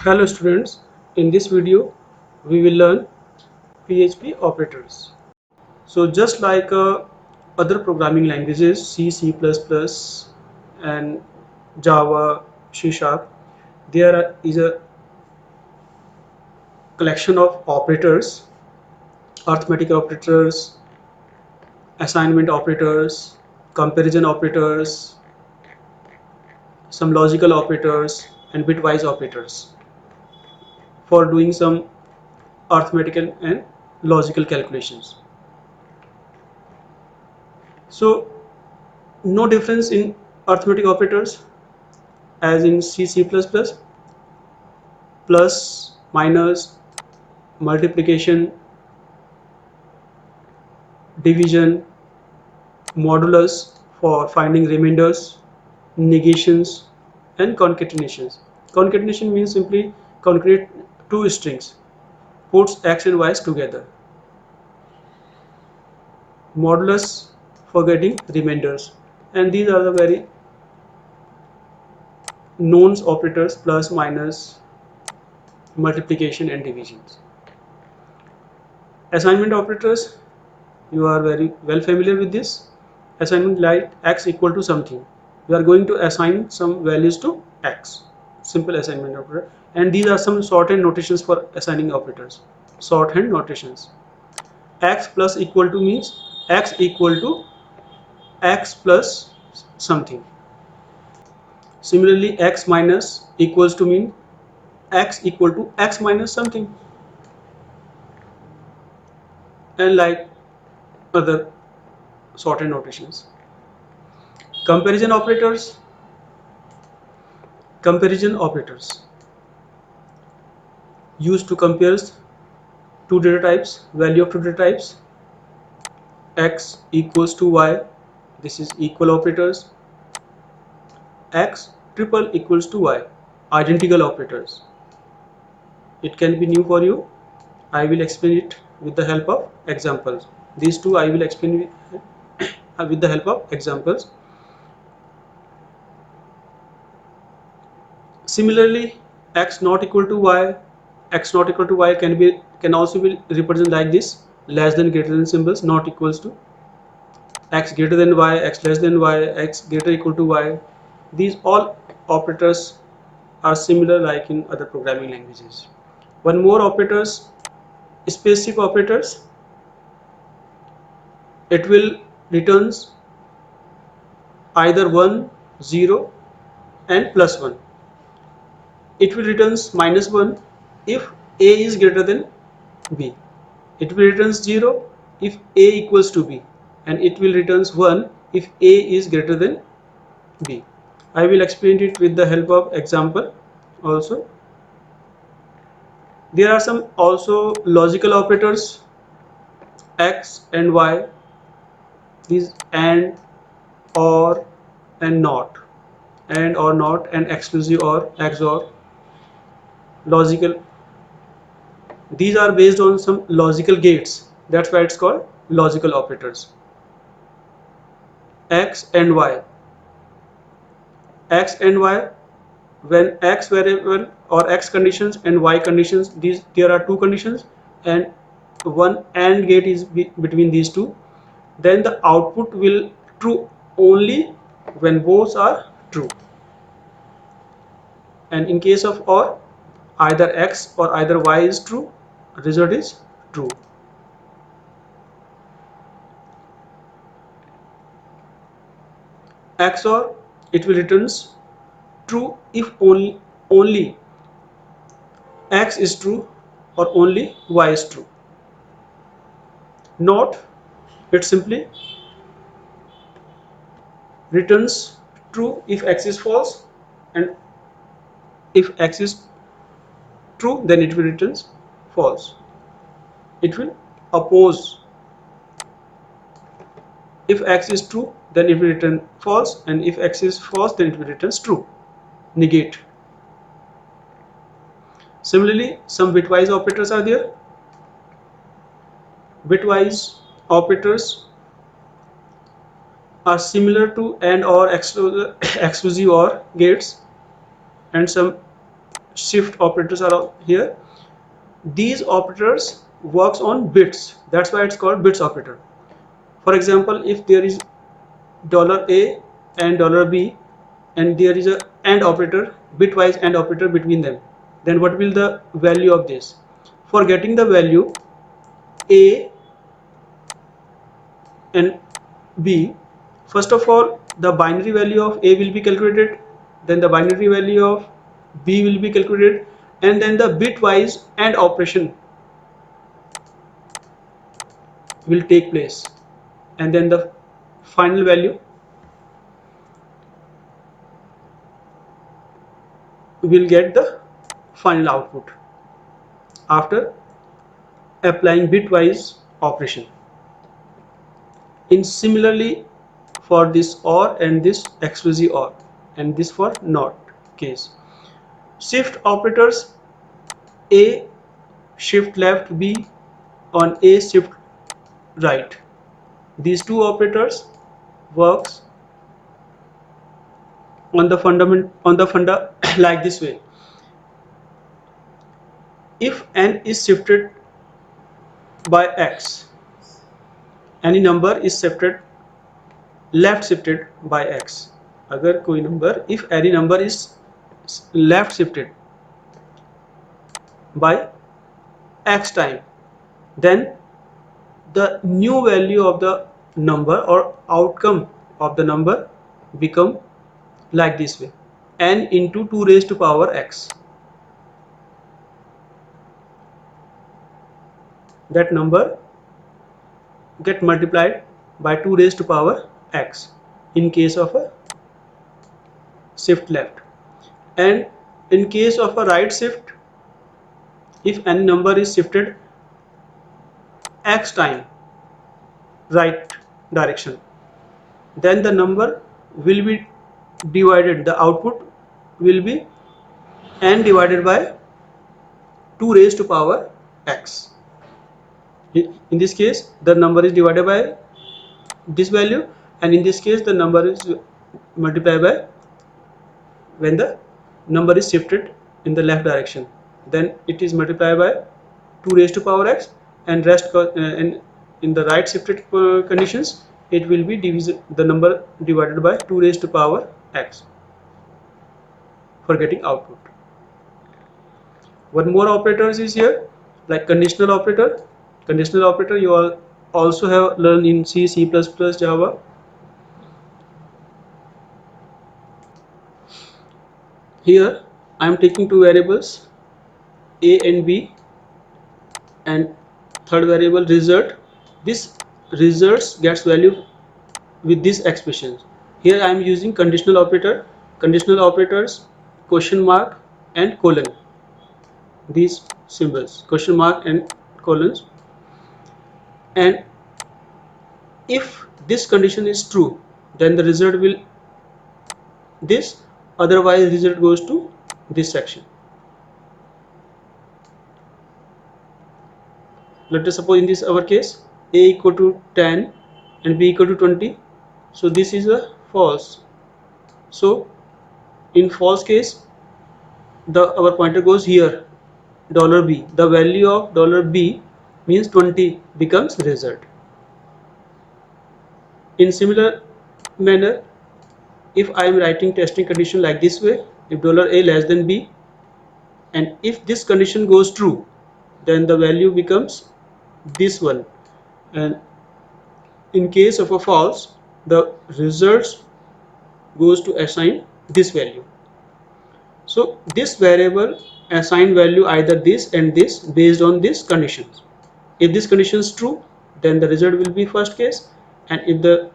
Hello students, in this video we will learn PHP operators. So just like other programming languages C, C++ and Java, C Sharp, there is a collection of operators, arithmetic operators, assignment operators, comparison operators, some logical operators and bitwise operators for doing some arithmetical and logical calculations. So no difference in arithmetic operators as in C, C++, plus, minus, multiplication, division, modulus for finding remainders, negations and concatenations. Concatenation means simply concrete two strings, puts x and y's together. Modulus for getting remainders, and these are the very known operators: plus, minus, multiplication and divisions. Assignment operators, you are very well familiar with this. Assignment like x equal to something, we are going to assign some values to x, simple assignment operator. And these are some shorthand notations for assigning operators. Shorthand notations: x plus equal to means x equal to x plus something. Similarly, x minus equals to mean x equal to x minus something, and like other shorthand notations. Comparison operators. Comparison operators used to compare two data types, value of two data types. X equals to y, this is equal operators. X triple equals to y, identical operators. It can be new for you. I will explain it with the help of examples. These two I will explain with the help of examples. Similarly, x not equal to y, x not equal to y can also be represented like this: less than, greater than symbols, not equals to, x greater than y, x less than y, x greater equal to y. These all operators are similar like in other programming languages. One more operators, specific operators. It will returns either 1, 0 and plus 1. It will returns minus 1 if a is greater than b. It will returns 0 if a equals to b, and it will returns 1 if a is greater than b. I will explain it with the help of example also. There are some also logical operators, x and y, these and, or and not, and or not, and exclusive or XOR. Logical, these are based on some logical gates, that's why it's called logical operators. X and y. X and y, when x variable or x conditions and y conditions, these there are two conditions and one AND gate is between these two, then the output will true only when both are true. And in case of OR, either x or either y is true, result is true. XOR, it will returns true if only x is true or only y is true. Not, it simply returns true if x is false, and if x is true then it will returns false. It will oppose. If x is true then it will return false, and if x is false then it will returns true. Negate. Similarly, some bitwise operators are there. Bitwise operators are similar to AND or exclusive OR gates, and some shift operators are here. These operators works on bits, that's why it's called bits operator. For example, if there is $A and $B and there is a AND operator, bitwise AND operator between them, then what will the value of this? For getting the value A and B, first of all the binary value of A will be calculated, then the binary value of B will be calculated, and then the bitwise AND operation will take place, and then the final value will get the final output after applying bitwise operation. In similarly for this OR and this exclusive OR, and this for NOT case. Shift operators, A shift left, B on A shift right. These two operators works on the funda like this way. If n is shifted by x, any number is shifted left shifted by x. अगर कोई number, if any number is left shifted by x time, then the new value of the number or outcome of the number become like this way, n into 2 raised to power x. That number get multiplied by 2 raised to power x in case of a shift left, and in case of a right shift, if any number is shifted x time right direction, then the number will be divided, the output will be n divided by 2 raised to power x. In this case the number is divided by this value, and in this case the number is multiplied by, when the number is shifted in the left direction, then it is multiplied by 2 raised to power x, and rest in the right shifted conditions it will be the number divided by 2 raised to power x for getting output. One more operators is here, like conditional operator. Conditional operator you all also have learned in C, C++, Java. Here I am taking two variables A and B, and third variable result. This results gets value with these expressions. Here I am using conditional operator. Conditional operators question mark and colon, these symbols question mark and colons, and if this condition is true then the result will this, otherwise result goes to this section. Let us suppose in this our case A equal to 10 and B equal to 20, so this is a false. So in false case our pointer goes here $B, the value of $B means 20 becomes result. In similar manner, if I am writing testing condition like this way, if $A less than B, and if this condition goes true, then the value becomes this one, and in case of a false, the results goes to assign this value. So this variable assign value either this and this based on these conditions. If this condition is true, then the result will be first case, and if the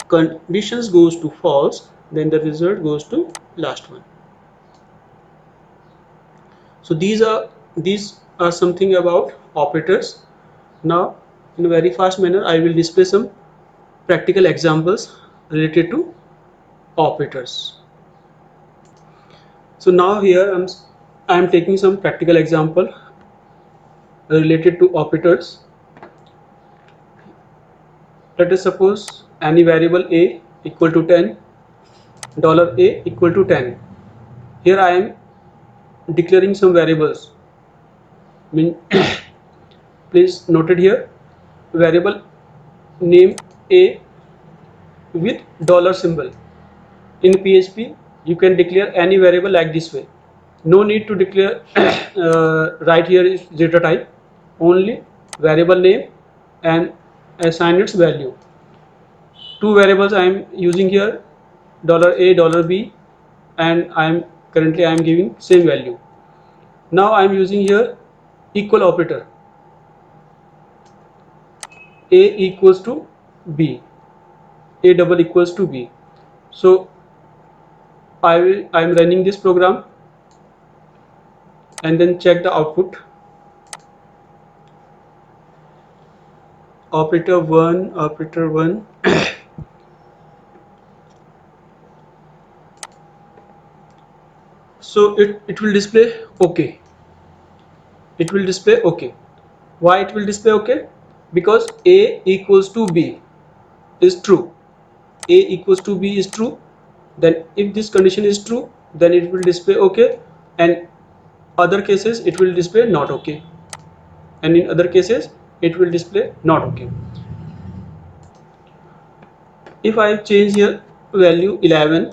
conditions goes to false, then the result goes to last one. So these are something about operators. Now in a very fast manner I will display some practical examples related to operators. So now here I am taking some practical example related to operators. Let us suppose any variable A equal to 10, $A equal to 10. Here I am declaring some variables. Mean please note it here, variable name a with dollar symbol. In PHP you can declare any variable like this way. No need to declare right here is data type, only variable name and assign its value. Two variables I am using here, $a, $b, and I am giving same value. Now I am using here equal operator, a equals to b, a double equals to b. So I am running this program and then check the output. Operator 1, operator 1. So it will display okay. It will display okay. Why it will display okay? Because a equals to b is true. A equals to b is true. Then if this condition is true, then it will display okay, and other cases it will display not okay, and in other cases it will display not okay. If I change here value 11,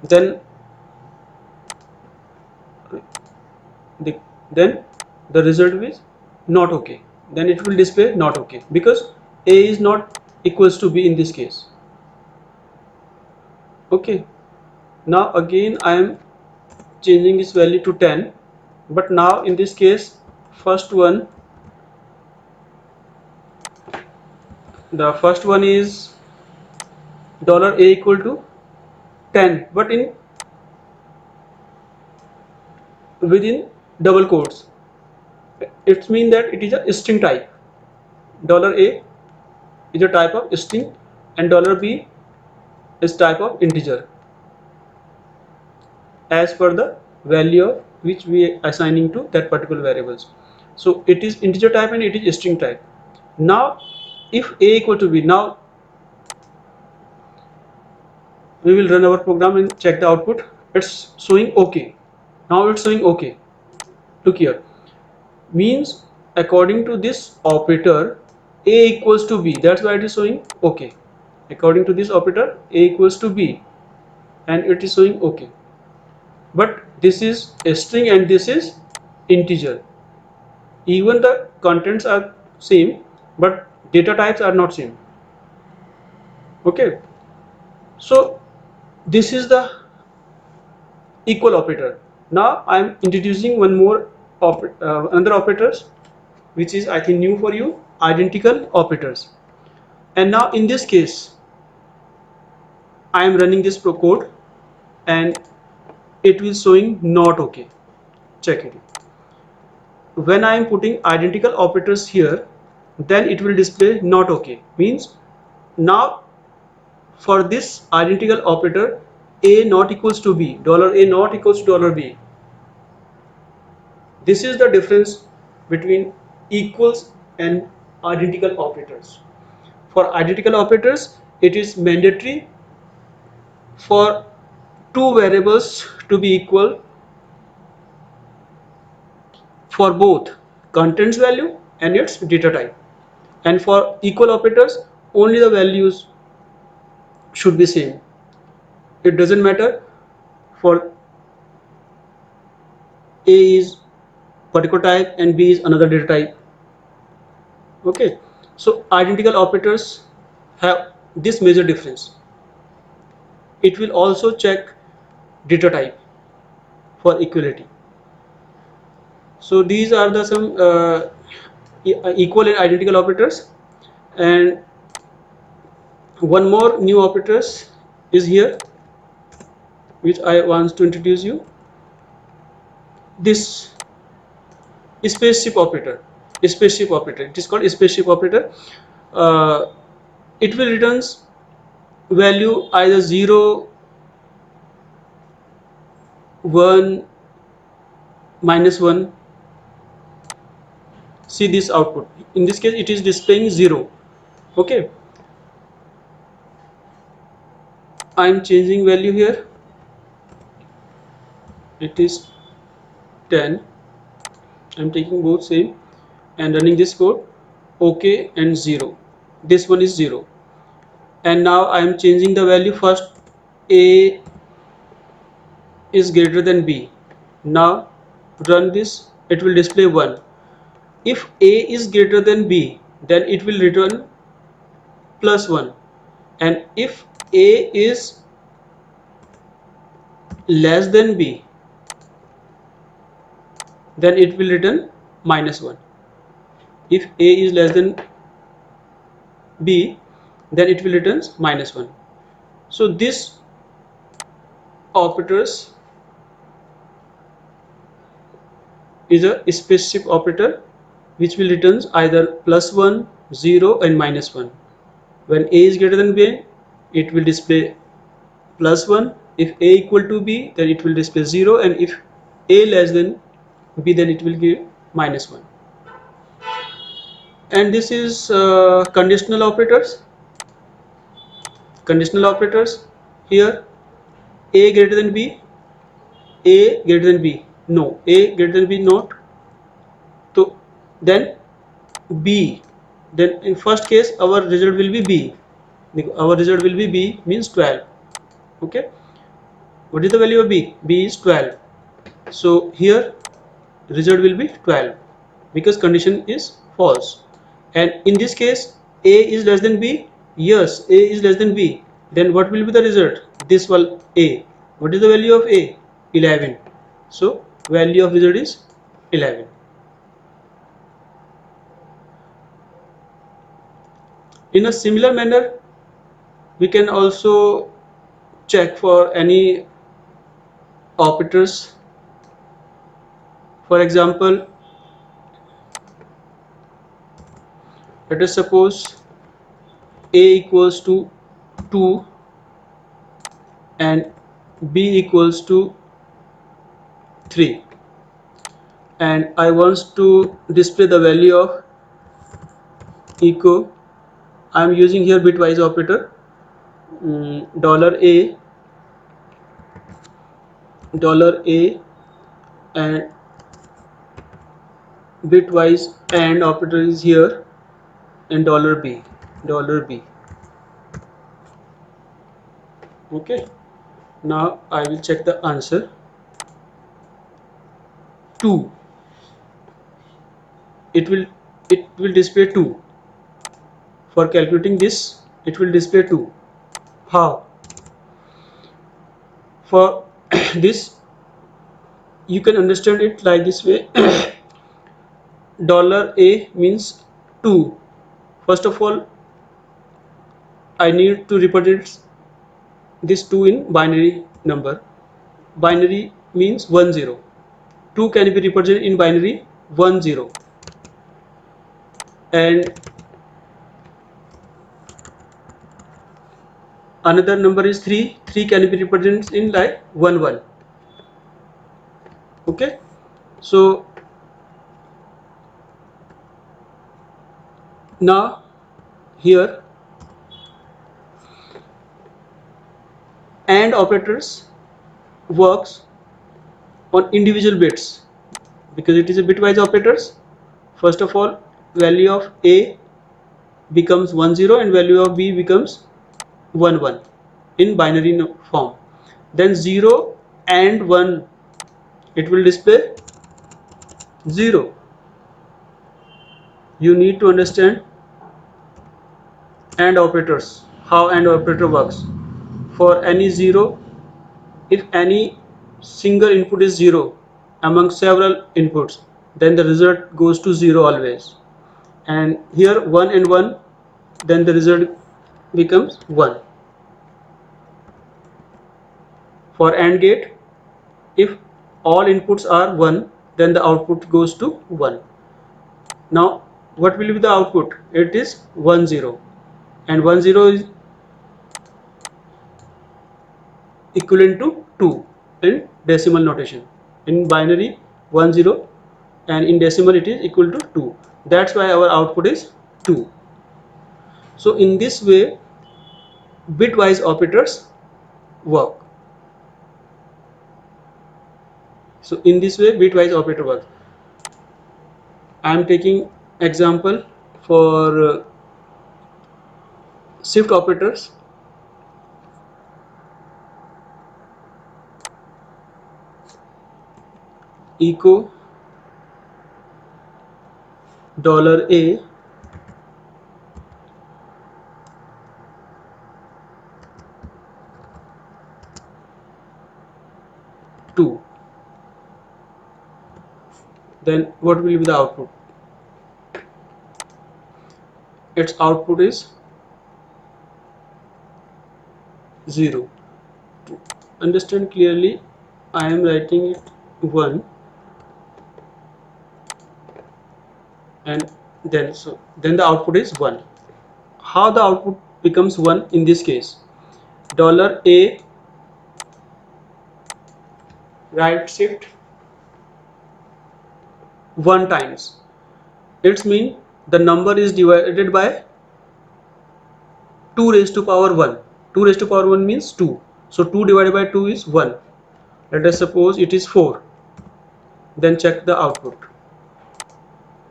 then then the result is not okay. Then it will display not okay because a is not equals to b in this case. Okay, now again I am changing this value to 10, but now in this case the first one is $a equal to 10, but in within double quotes. It means that it is a string type. $a is a type of string and $b is type of integer as per the value of which we are assigning to that particular variables. So it is integer type and it is string type. Now if a equal to b, now we will run our program and check the output. It's showing okay. Now it's showing okay. Look here, means according to this operator a equals to b, that's why it is showing okay. According to this operator a equals to b and it is showing okay, but this is a string and this is integer. Even the contents are same, but data types are not same. Okay, so this is the equal operator. Now I am introducing one more another operators, which is I think new for you, identical operators. And now in this case I am running this code and it will showing not okay. Check it. When I am putting identical operators here, then it will display not okay. Means now for this identical operator a not equals to b, $a not equals to $b. This is the difference between equals and identical operators. For identical operators, it is mandatory for two variables to be equal for both contents value and its data type. And for equal operators, only the values should be same. It doesn't matter for A is particular type and B is another data type. Okay, so identical operators have this major difference. It will also check data type for equality. So these are the some equal and identical operators, and one more new operators is here which I want to introduce you. This spaceship operator, it is called spaceship operator. uh, it will returns value either 0, 1, -1. See this output, in this case it is displaying 0. Okay, I am changing value here, it is 10. I'm taking both same and running this code. OK and 0. This one is 0. And now I am changing the value. First A is greater than B. Now run this, it will display 1. If A is greater than B, then it will return +1, and if A is less than B, then it will return -1. If A is less than B, then it will return -1. So this operators is a specific operator which will returns either +1, 0 and -1. When A is greater than B, it will display +1. If A equal to B, then it will display 0, and if A less than B, then it will give -1. And this is conditional operators. Conditional operators here, A greater than B, A greater than B, no, A greater than B not. So then B, then in first case our result will be B. Our result will be B means 12. Okay, what is the value of B? B is 12. So here result will be 12 because condition is false. And in this case A is less than B. Yes, A is less than B. Then what will be the result? This one A. What is the value of A? 11. So value of result is 11. In a similar manner, we can also check for any operators. For example, let us suppose A equals to 2 and B equals to 3, and I want to display the value of echo. I am using here bitwise operator, $A, $A, and bitwise AND operator is here, and $B, $B. Okay, now I will check the answer. 2, it will display 2. For calculating this, it will display 2. How? For this, you can understand it like this way. $A means 2. First of all, I need to represent this 2 in binary number. Binary means 1 0. 2 can be represented in binary 1 0, and another number is 3. 3 can be represented in like 1 1. Okay, so now here AND operators works on individual bits because it is a bitwise operators. First of all, value of A becomes 1 0 and value of B becomes 1 1 in binary form. Then 0 and 1, it will display 0. You need to understand AND operators, how AND operator works. For any 0, if any single input is 0 among several inputs, then the result goes to 0 always. And here 1 and 1, then the result becomes 1. For AND gate, if all inputs are 1, then the output goes to 1. Now what will be the output? It is 1 0, and 1 0 is equivalent to 2 in decimal notation. In binary 1 0, and in decimal it is equal to 2. That's why our output is 2. So in this way bitwise operators work. So in this way bitwise operator works. I am taking example for shift operators. Echo $A 2. Then what will be the output? Its output is 0. To understand clearly, I am writing it 1, and then the output is 1. How the output becomes 1 in this case? $A right shift 1 times. It means the number is divided by 2 raised to power 1. 2 raised to power 1 means 2. So 2 divided by 2 is 1. Let us suppose it is 4. Then check the output.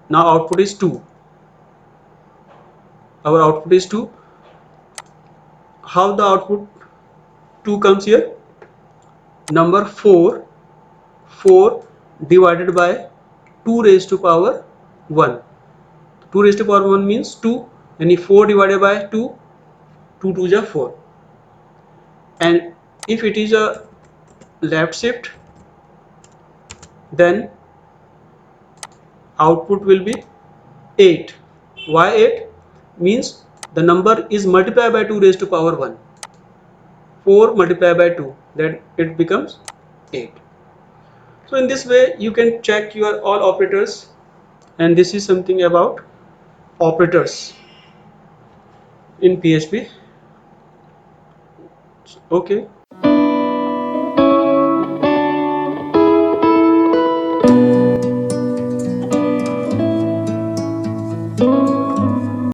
Now output is 2. Our output is 2. How the output 2 comes here? Number 4 divided by 2 raised to power 1. 2 raised to power 1 means 2. And if 4 divided by 2, 2 2 is 4. And if it is a left shift, then output will be 8. Why 8? Means the number is multiplied by 2 raised to power 1. 4 multiplied by 2, then it becomes 8. So in this way you can check your all operators, and this is something about operators in PHP. Okay.